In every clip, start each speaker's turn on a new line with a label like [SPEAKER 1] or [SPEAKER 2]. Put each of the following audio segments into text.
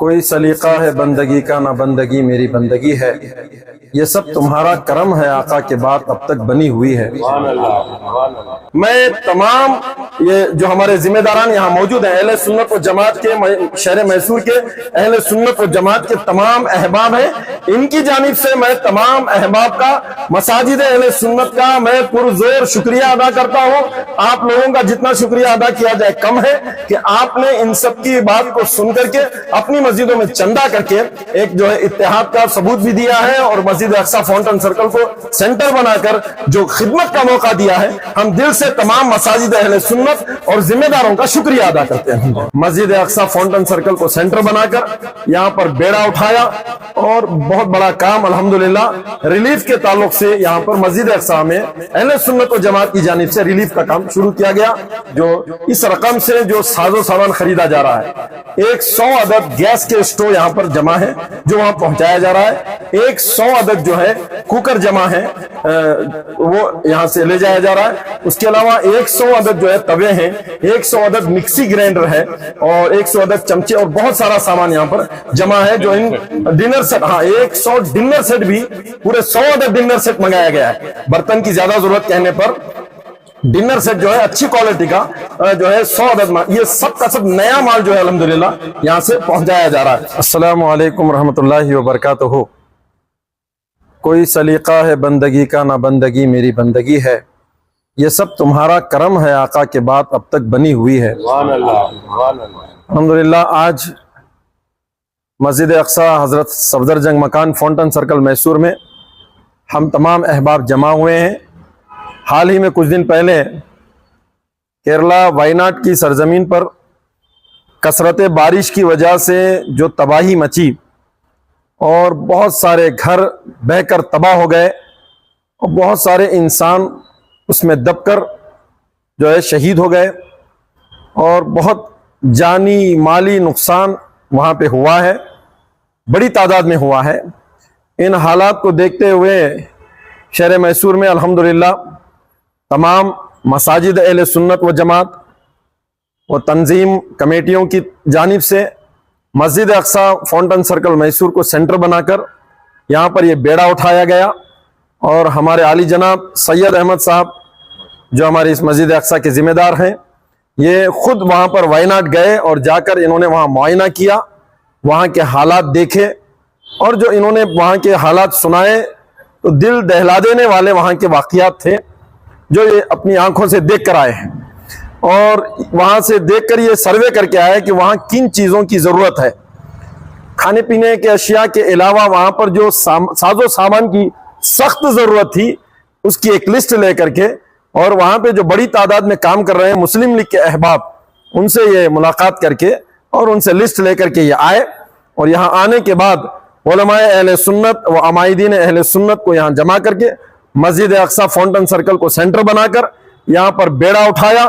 [SPEAKER 1] कोई सलीका है बंदगी का ना बंदगी मेरी बंदगी है, ये सब तुम्हारा करम है आका के बाद अब तक बनी हुई है। मैं तमाम ये जो हमारे जिम्मेदारान यहाँ मौजूद हैं, अहले सुन्नत व जमात के, शहर मैसूर के अहले सुन्नत व जमात के तमाम अहबाब हैं, इनकी जानिब से मैं तमाम अहबाब का, मसाजिद अहले सुन्नत का मैं पुरजोर शुक्रिया अदा करता हूँ। आप लोगों का जितना शुक्रिया अदा किया जाए कम है कि आपने इन सब की बात को सुन करके अपनी मस्जिदों में चंदा करके एक जो है इत्तेहाद का सबूत भी दिया है और मस्जिद अक्सा फाउंटेन सर्कल को सेंटर बनाकर जो खिदमत का मौका दिया है, हम दिल से तमाम मसाजिद अहले सुन्नत और जिम्मेदारों का शुक्रिया अदा करते हैं। मस्जिद अक्सा फाउंटेन सर्कल को सेंटर बनाकर यहाँ पर बेड़ा उठाया और बहुत बड़ा काम अल्हम्दुलिल्लाह रिलीफ के ताल्लुक से यहाँ पर मस्जिद अक्सा में अहले सुन्नत व जमात की जानिब से रिलीफ का काम शुरू किया गया। जो इस रकम से जो साजो सामान खरीदा जा रहा है, 100 अदद गैस के स्टोव यहाँ पर जमा है जो वहां पहुंचाया जा रहा है, 100 अदद जो है कुकर जमा है वो यहाँ से ले जाया जा रहा है। उसके अलावा 100 अदद जो है तवे हैं, 100 अदद मिक्सी ग्राइंडर है और 100 अदद चमचे और बहुत सारा सामान यहाँ पर जमा है। जो इन डिनर सेट, हाँ 100 डिनर सेट भी, पूरे 100 अदद डिनर सेट मंगाया गया है। बर्तन की ज्यादा जरूरत कहने पर डिनर सेट जो है अच्छी क्वालिटी का जो है 100 अदद माल, ये सब का सब नया माल जो है अल्हम्दुलिल्लाह यहाँ से पहुंचाया जा रहा है। अस्सलामु अलैकुम रहमतुल्लाहि व बरकातुहू। कोई सलीका है बंदगी का ना बंदगी मेरी बंदगी है, ये सब तुम्हारा करम है आका के बाद अब तक बनी हुई है। अल्हम्दुलिल्लाह आज मस्जिद अक्सा हजरत सफदरजंग मकान फाउंटेन सर्कल मैसूर में हम तमाम अहबाब जमा हुए हैं। हाल ही में कुछ दिन पहले केरला वायनाड की सरजमीन पर कसरत बारिश की वजह से जो तबाही मची और बहुत सारे घर बहकर तबाह हो गए और बहुत सारे इंसान उसमें दबकर जो है शहीद हो गए और बहुत जानी माली नुकसान वहाँ पे हुआ है, बड़ी तादाद में हुआ है। इन हालात को देखते हुए शहर मैसूर में अल्हम्दुलिल्लाह तमाम मसाजिद अहले सुन्नत व जमात व तंजीम कमेटियों की जानिब से मस्जिद अक्सा फाउंटेन सर्कल मैसूर को सेंटर बनाकर यहाँ पर यह बेड़ा उठाया गया और हमारे आली जनाब सैयद अहमद साहब जो हमारे इस मस्जिद अक्सा के जिम्मेदार हैं, ये खुद वहाँ पर वायनाड गए और जाकर इन्होंने वहाँ मुआयना किया, वहाँ के हालात देखे और जो इन्होंने वहाँ के हालात सुनाए तो दिल दहला देने वाले वहाँ के वाक़ियात थे जो ये अपनी आंखों से देख कर आए हैं और वहां से देखकर ये सर्वे करके आए कि वहां किन चीजों की जरूरत है। खाने पीने के अशिया के अलावा वहां पर जो साजो सामान की सख्त जरूरत थी उसकी एक लिस्ट लेकर के, और वहां पे जो बड़ी तादाद में काम कर रहे हैं मुस्लिम लीग के अहबाब, उनसे ये मुलाकात करके और उनसे लिस्ट लेकर के ये आए और यहाँ आने के बाद उलमाए अहले सुन्नत व अमायदीन अहले सुन्नत को यहाँ जमा करके मस्जिद अक्सा फाउंटेन सर्कल को सेंटर बनाकर यहाँ पर बेड़ा उठाया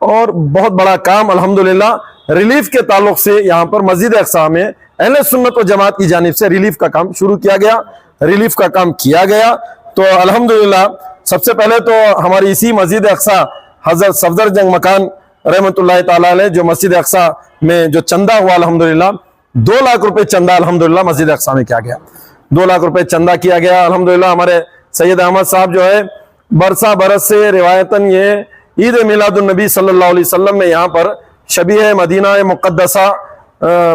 [SPEAKER 1] और बहुत बड़ा काम अल्हम्दुलिल्लाह रिलीफ के ताल्लुक से यहाँ पर मस्जिद अक्सा में अहले सुन्नत व जमात की जानिब से रिलीफ का काम शुरू किया गया, रिलीफ का काम किया गया। तो अल्हम्दुलिल्लाह सबसे पहले तो हमारी इसी मस्जिद अक्सा हजरत सफदरजंग मकान रहमतुल्लाह ताला अलैह जो मस्जिद अक्सा में जो चंदा हुआ अल्हम्दुलिल्लाह 2 लाख रुपए चंदा अल्हम्दुलिल्लाह मस्जिद अक्सा में किया गया, 2 लाख रुपए चंदा किया गया। अल्हम्दुलिल्लाह हमारे सैयद अहमद साहब जो है बरसा बरस से रिवायतन ये ईद मिलादुन नबी सल्लल्लाहु अलैहि वसल्लम में यहाँ पर शबीह मदीना मुक़द्दसा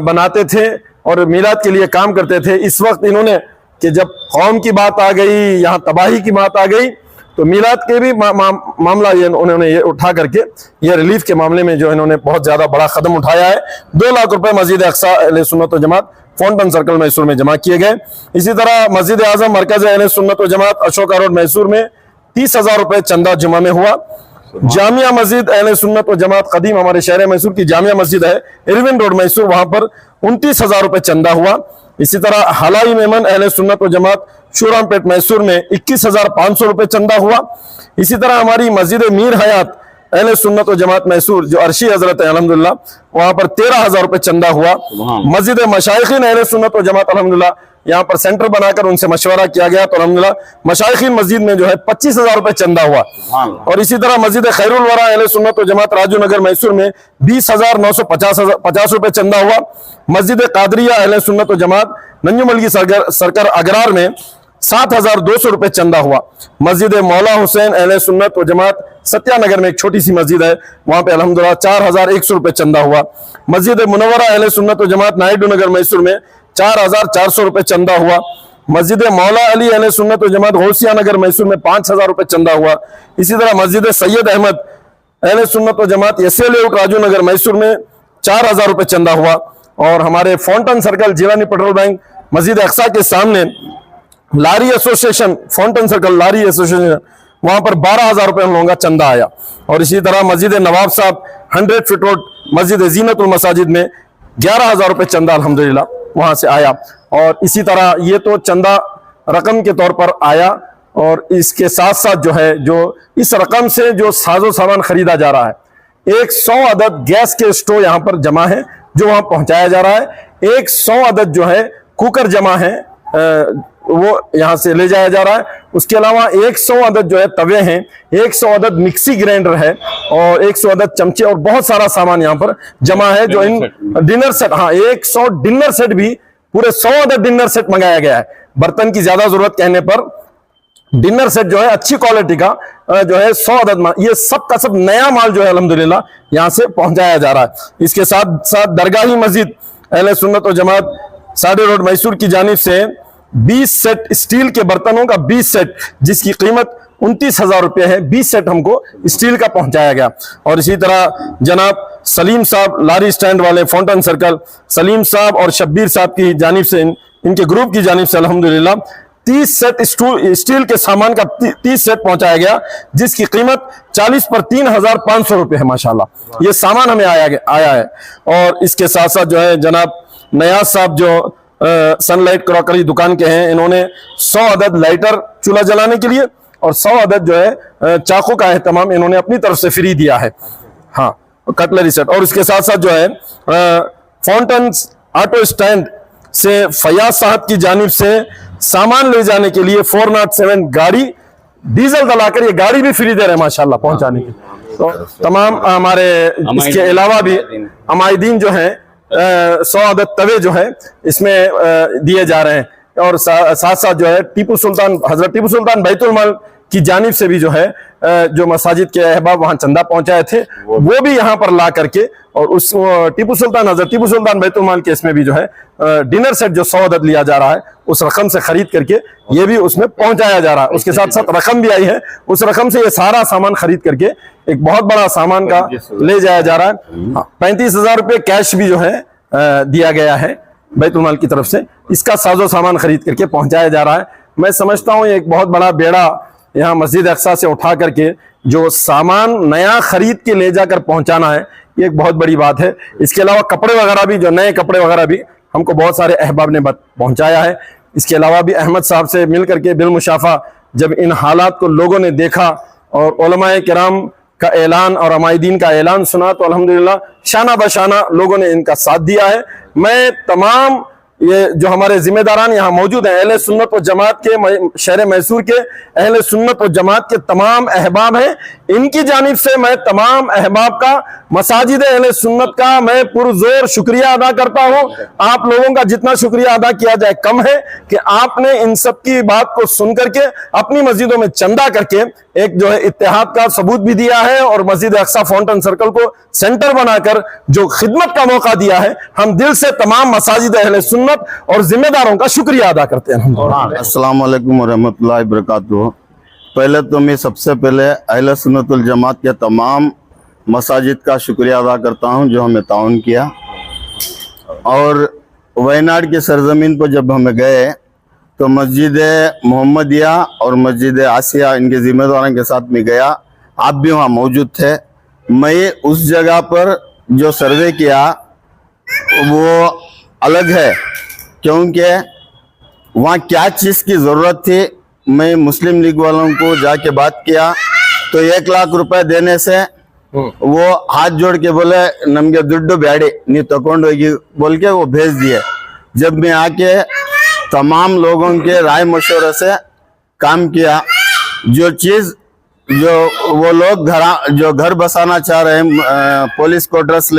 [SPEAKER 1] बनाते थे और मिलाद के लिए काम करते थे। इस वक्त इन्होंने कि जब कौम की बात आ गई, यहाँ तबाही की बात आ गई, तो मिलाद के भी मामला ये उन्होंने ये उठा करके ये रिलीफ के मामले में जो इन्होंने बहुत ज्यादा बड़ा कदम उठाया है। 2 लाख रुपए मस्जिद अक्सा अहले सुन्नत व जमात फाउंटेन सर्कल मैसूर में जमा किए गए। इसी तरह मस्जिद आजम मरकज अहले सुन्नत व जमात अशोका रोड मैसूर में 30,000 रुपए चंदा जुमा में हुआ। जामिया मस्जिद अहले सुन्नत व जमात कदीम हमारे शहर मैसूर की जामिया मस्जिद है इरविन रोड मैसूर, वहां पर 29,000 रुपए चंदा हुआ। इसी तरह हलाई मेमन अहले सुन्नत व जमात शूरामपेट मैसूर में 21,500 रुपए चंदा हुआ। इसी तरह हमारी मस्जिद मीर हयात अहले सुन्नत व जमात मैसूर जो अर्शी हजरत है अल्हम्दुलिल्लाह, वहां पर 13,000 रुपए चंदा हुआ। मस्जिद मशाइखीन अहले सुन्नत व जमात अल्हम्दुलिल्लाह यहाँ पर सेंटर बनाकर उनसे मशवरा किया गया तो अल्हम्दुलिल्लाह मशाइखीन मस्जिद में जो है 25,000 रुपए चंदा हुआ। और इसी तरह मस्जिद खैरुल वरा अहले सुन्नत व जमात राजू नगर मैसूर में 20,950 रुपए चंदा हुआ। मस्जिद कादरिया अहले सुन्नत व जमात नंजुमलगी सरकार अगरार में 7,200 रुपए चंदा हुआ। मस्जिद मौला हुसैन अहले सुन्नत व जमात सत्यानगर में एक छोटी सी मस्जिद है, वहां पे अल्हम्दुलिल्लाह 4,100 रुपए चंदा हुआ। मस्जिद मुनव्वरा अहले सुन्नत व जमात नायडू नगर मैसूर में 4,400 रुपए चंदा हुआ। मस्जिद मौला अली अहले सुन्नत व जमात गौसिया नगर मैसूर में 5,000 रुपए चंदा हुआ। इसी तरह मस्जिद सैयद अहमद अहले सुन्नत व जमात एसए लेआउट राजू नगर मैसूर में 4,000 रुपए चंदा हुआ। और हमारे fountain circle Jilani petrol bank मस्जिद अक्सा के सामने लारी एसोसिएशन, फाउंटन सर्कल लारी एसोसिएशन, वहां पर 12,000 रुपए हम लोगों का चंदा आया। और इसी तरह मस्जिद नवाब साहब 100 फीट रोड मस्जिद जीनतुल मसाजिद में 11,000 रुपए चंदा अल्हम्दुलिल्लाह वहां से आया। और इसी तरह ये तो चंदा रकम के तौर पर आया, और इसके साथ साथ जो है जो इस रकम से जो साजो सामान खरीदा जा रहा है, 100 अदद गैस के स्टोव यहाँ पर जमा है जो वहां पहुंचाया जा रहा है। 100 अदद जो है कुकर जमा है, वो यहां से ले जाया जा रहा है। उसके अलावा 100 अदद जो है तवे हैं, 100 अदद मिक्सी ग्राइंडर है, और 100 अदद चमचे और बहुत सारा सामान यहाँ पर जमा है जो इन डिनर सेट, हाँ 100 डिनर सेट भी, पूरे 100 अदद डिनर सेट मंगाया गया है। बर्तन की ज्यादा जरूरत कहने पर डिनर सेट जो है अच्छी क्वालिटी का जो है 100 अदद माल, ये सब का सब नया माल जो है अल्हम्दुलिल्लाह यहां से पहुंचाया जा रहा है। इसके साथ साथ दरगाही मस्जिद अहले सुन्नत व जमात साडे रोड मैसूर की जानिब से 20 सेट स्टील के बर्तनों का 20 सेट जिसकी कीमत 29,000 रुपये है, 20 सेट हमको स्टील का पहुंचाया गया। और इसी तरह जनाब सलीम साहब लारी स्टैंड वाले फाउंटन सर्कल, सलीम साहब और शब्बीर साहब की जानिब से इनके ग्रुप की जानिब से अल्हम्दुलिल्लाह 30 सेट स्टील के सामान का 30 सेट पहुंचाया गया जिसकी कीमत 40 पर 3,500 रुपये है। माशाल्लाह ये सामान हमें आया है। और इसके साथ साथ जो है जनाब नयाज साहब जो सनलाइट क्रॉकरी दुकान के हैं, इन्होंने 100 अदद लाइटर चूल्हा जलाने के लिए और 100 अदद जो है चाकू का एहतमाम इन्होंने अपनी तरफ से फ्री दिया है, हाँ कटलरी सेट। और इसके साथ साथ जो है फाउंटन ऑटो स्टैंड से फयाज साहब की जानिब से सामान ले जाने के लिए 407 गाड़ी डीजल डलाकर ये गाड़ी भी फ्री दे रहे हैं माशाल्लाह पहुंचाने की। तो तमाम हमारे इसके अलावा भी अमायदीन जो है 100 अदद तवे जो है इसमें दिए जा रहे हैं। और साथ साथ जो है टीपू सुल्तान हजरत टीपू सुल्तान बैतुल माल की जानिब से भी जो है जो मसाजिद के अहबाब वहां चंदा पहुंचाए थे वो भी यहाँ पर ला करके, और उस टीपू सुल्तान हजरत टीपू सुल्तान बैतुल माल के इसमें भी जो है डिनर सेट जो 100 अदद लिया जा रहा है उस रकम से खरीद करके ये भी उसमें पहुंचाया जा रहा है। उसके साथ साथ रकम भी आई है, उस रकम से ये सारा सामान खरीद करके एक बहुत बड़ा सामान का ले जाया जा रहा है। 35,000 रुपये कैश भी जो है दिया गया है बैतुल माल की तरफ से, इसका साजो सामान खरीद करके पहुंचाया जा रहा है। मैं समझता हूँ एक बहुत बड़ा बेड़ा यहाँ मस्जिद अक्सा से उठा करके जो सामान नया खरीद के ले जाकर पहुंचाना है, ये एक बहुत बड़ी बात है। इसके अलावा कपड़े वगैरह भी, जो नए कपड़े वगैरह भी हमको बहुत सारे अहबाब ने पहुंचाया है। इसके अलावा भी अहमद साहब से मिल करके बिलमुशाफा जब इन हालात को लोगों ने देखा और उलमाए किराम का ऐलान और अमायदीन का ऐलान सुना तो अल्हम्दुलिल्लाह शाना बशाना लोगों ने इनका साथ दिया है। मैं तमाम ये जो हमारे जिम्मेदारान यहाँ मौजूद हैं अहले सुन्नत व जमात के, शहर मैसूर के अहले सुन्नत व जमात के तमाम अहबाब हैं, इनकी जानिब से मैं तमाम अहबाब का, मसाजिद अहले सुन्नत का मैं पुरजोर शुक्रिया अदा करता हूँ। आप लोगों का जितना शुक्रिया अदा किया जाए कम है कि आपने इन सब की बात को सुन करके अपनी मस्जिदों में चंदा करके एक जो है इत्तेहाद का सबूत भी दिया है, और मस्जिद अक्सा फाउंटन सर्कल को सेंटर बनाकर जो खिदमत का मौका दिया है, हम दिल से तमाम मसाजिद अहले सुन्नत और जिम्मेदारों का शुक्रिया अदा करते हैं।
[SPEAKER 2] अस्सलाम वालेकुम वरहमतुल्लाहि वबरकातुहू। पहले तो मैं सबसे पहले अहले सुन्नत वल जमात के तमाम मसाजिद का शुक्रिया अदा करता हूं जो हमें ताउन किया। और वायनाड की सरजमीन पर जब हमें गए तो मस्जिद मोहम्मदिया और मस्जिद आसिया इनके जिम्मेदारों के साथ में गया, आप भी वहाँ मौजूद थे। मैं उस जगह पर जो सर्वे किया वो अलग है, क्योंकि वहाँ क्या चीज़ की ज़रूरत थी। मैं मुस्लिम लीग वालों को जाके बात किया तो 1 लाख रुपए देने से वो हाथ जोड़ के बोले नमगे दुड्डू ब्याड़ी नी तकोंड होगी बोल के वो भेज दिए। जब मैं आके तमाम लोगों के राय मशवरे से काम किया, जो चीज जो वो लोग जो घर बसाना चाह रहे हैं पुलिस क्वार्टर्स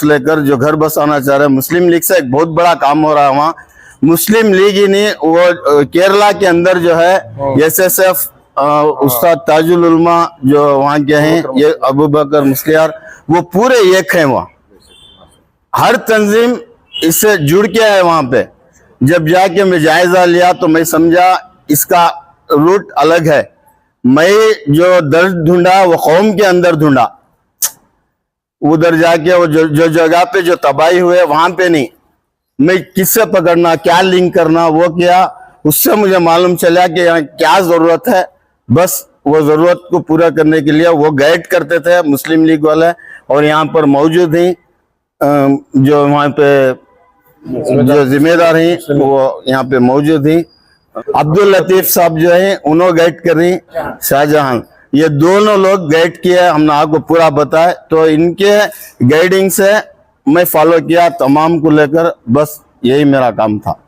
[SPEAKER 2] लेकर जो घर बसाना चाह रहे हैं, मुस्लिम लीग से एक बहुत बड़ा काम हो रहा है वहाँ। मुस्लिम लीग ही नहीं, वो केरला के अंदर जो है SSF उस्ताद ताजुल उलमा जो वहाँ के हैं, ये अबू बकर मुस्लियार, वो पूरे एक है वहाँ। हर तंजीम इससे जुड़ के है वहाँ पे। जब जाके मैं जायजा लिया तो मैं समझा इसका रूट अलग है। मैं जो दर्द ढूंढा वो कौम के अंदर ढूंढा, उधर जाके वो जो जगह पे जो तबाही हुए वहां पे नहीं। मैं किससे पकड़ना, क्या लिंक करना, वो किया। उससे मुझे मालूम चला कि यहाँ क्या जरूरत है। बस वो जरूरत को पूरा करने के लिए वो गाइड करते थे मुस्लिम लीग वाले, और यहाँ पर मौजूद ही जो वहाँ पे जो जिम्मेदार हैं वो यहाँ पे मौजूद ही। अब्दुल लतीफ साहब जो है उन्होंने गाइड कर रही, शाहजहां, ये दोनों लोग गाइड किया, हमने आपको पूरा बताया। तो इनके गाइडिंग से मैं फॉलो किया तमाम को लेकर, बस यही मेरा काम था।